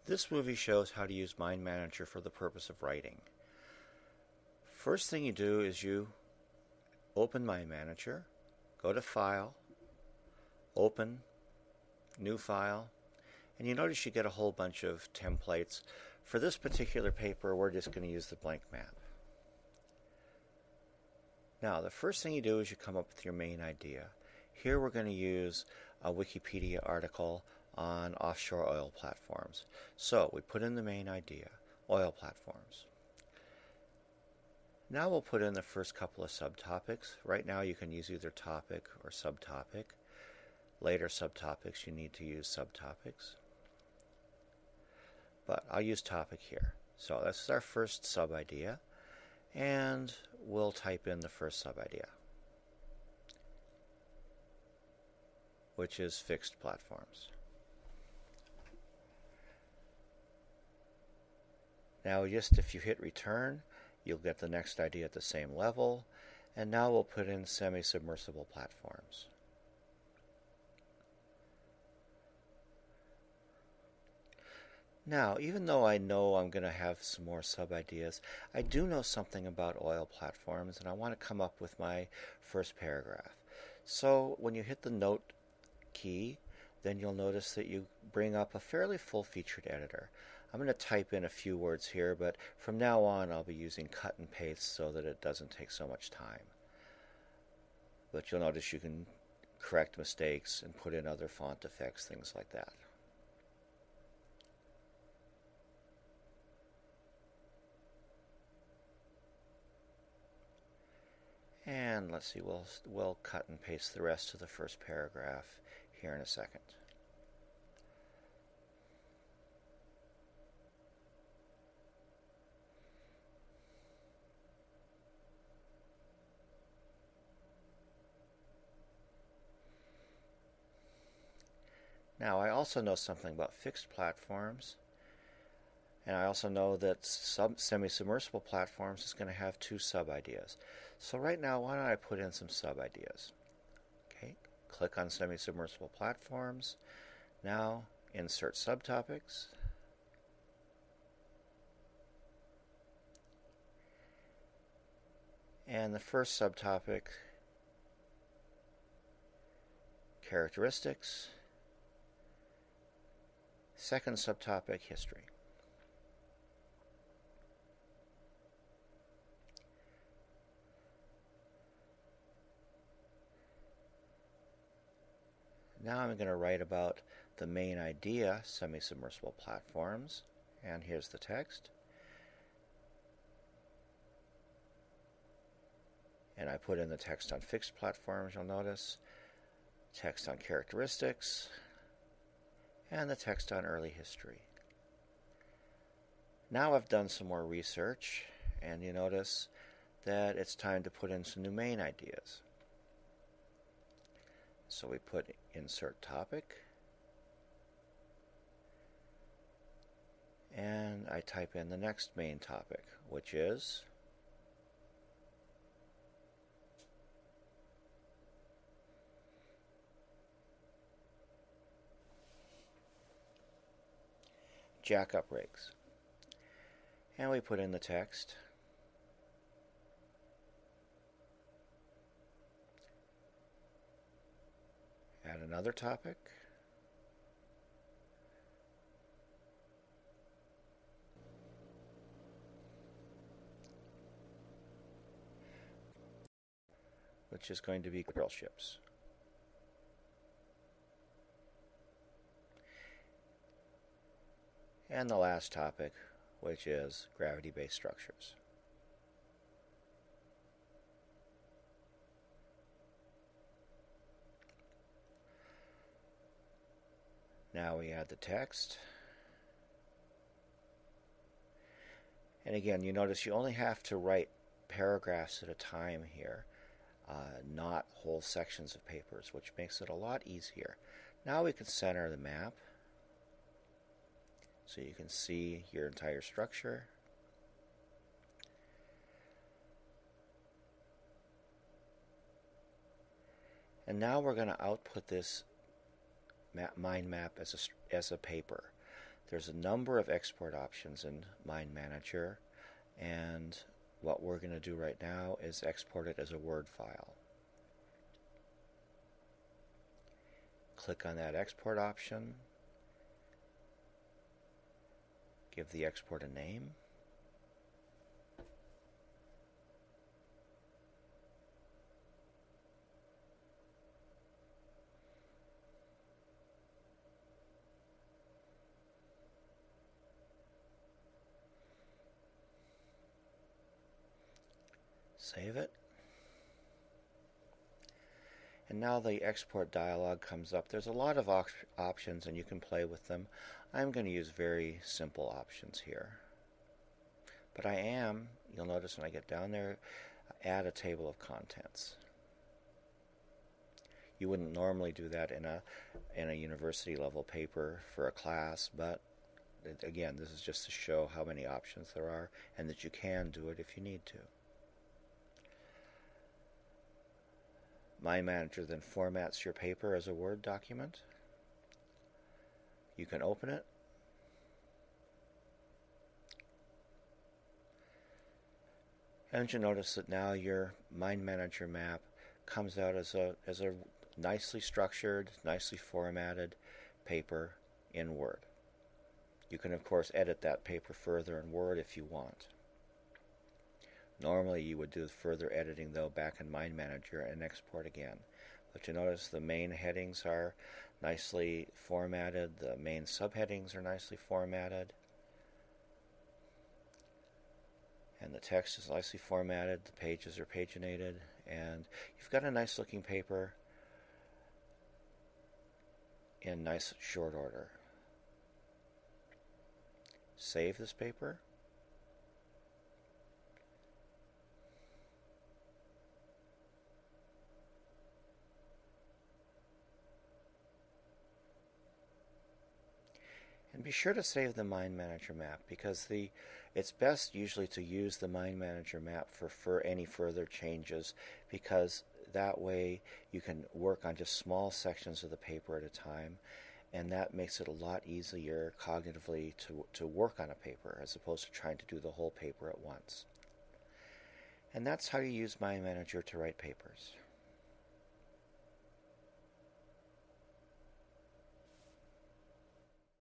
This movie shows how to use Mind Manager for the purpose of writing. First thing you do is you open Mind Manager, go to File, Open, New File, and you notice you get a whole bunch of templates. For this particular paper, we're just going to use the blank map. Now, the first thing you do is you come up with your main idea. Here we're going to use a Wikipedia article on offshore oil platforms. So we put in the main idea, oil platforms. Now we'll put in the first couple of subtopics. Right now you can use either topic or subtopic. Later subtopics you need to use subtopics. But I'll use topic here. So this is our first sub-idea, and we'll type in the first sub-idea, which is fixed platforms. Now if you hit return, you'll get the next idea at the same level, and now we'll put in semi-submersible platforms. Now, even though I know I'm going to have some more sub-ideas, I do know something about oil platforms, and I want to come up with my first paragraph. So when you hit the Note key, then you'll notice that you bring up a fairly full-featured editor. I'm going to type in a few words here, but from now on I'll be using cut and paste so that it doesn't take so much time. But you'll notice you can correct mistakes and put in other font effects, things like that. And let's see, we'll cut and paste the rest of the first paragraph here in a second. Now, I also know something about fixed platforms, and I also know that semi-submersible platforms is going to have two sub-ideas. So right now, why don't I put in some sub-ideas? Okay, click on semi-submersible platforms. Now, insert subtopics. And the first subtopic, characteristics. Second subtopic, history. Now I'm going to write about the main idea, semi-submersible platforms, and here's the text. And I put in the text on fixed platforms, you'll notice, text on characteristics, and the text on early history. Now I've done some more research, and you notice that it's time to put in some new main ideas. So we put insert topic, and I type in the next main topic, which is jackup rigs. And we put in the text. Add another topic. Which is going to be drill ships. And the last topic, which is gravity-based structures. Now we add the text. And again, you notice you only have to write paragraphs at a time here, not whole sections of papers, which makes it a lot easier. Now we can center the map so you can see your entire structure. And now we're going to output this mind map as a paper. There's a number of export options in Mind Manager, and what we're going to do right now is export it as a Word file. Click on that export option. Give the export a name. Save it. And now the export dialog comes up. There's a lot of options and you can play with them. I'm going to use very simple options here. But you'll notice when I get down there, add a table of contents. You wouldn't normally do that in a university level paper for a class, but again, this is just to show how many options there are and that you can do it if you need to. Mind Manager then formats your paper as a Word document. You can open it. And you notice that now your Mind Manager map comes out as a nicely structured, nicely formatted paper in Word. You can of course edit that paper further in Word if you want. Normally you would do further editing though back in Mind Manager and export again. But you notice the main headings are nicely formatted, the main subheadings are nicely formatted, and the text is nicely formatted, the pages are paginated, and you've got a nice looking paper in nice short order. Save this paper. And be sure to save the Mind Manager map because it's best usually to use the Mind Manager map for any further changes, because that way you can work on just small sections of the paper at a time, and that makes it a lot easier cognitively to work on a paper as opposed to trying to do the whole paper at once. And that's how you use Mind Manager to write papers.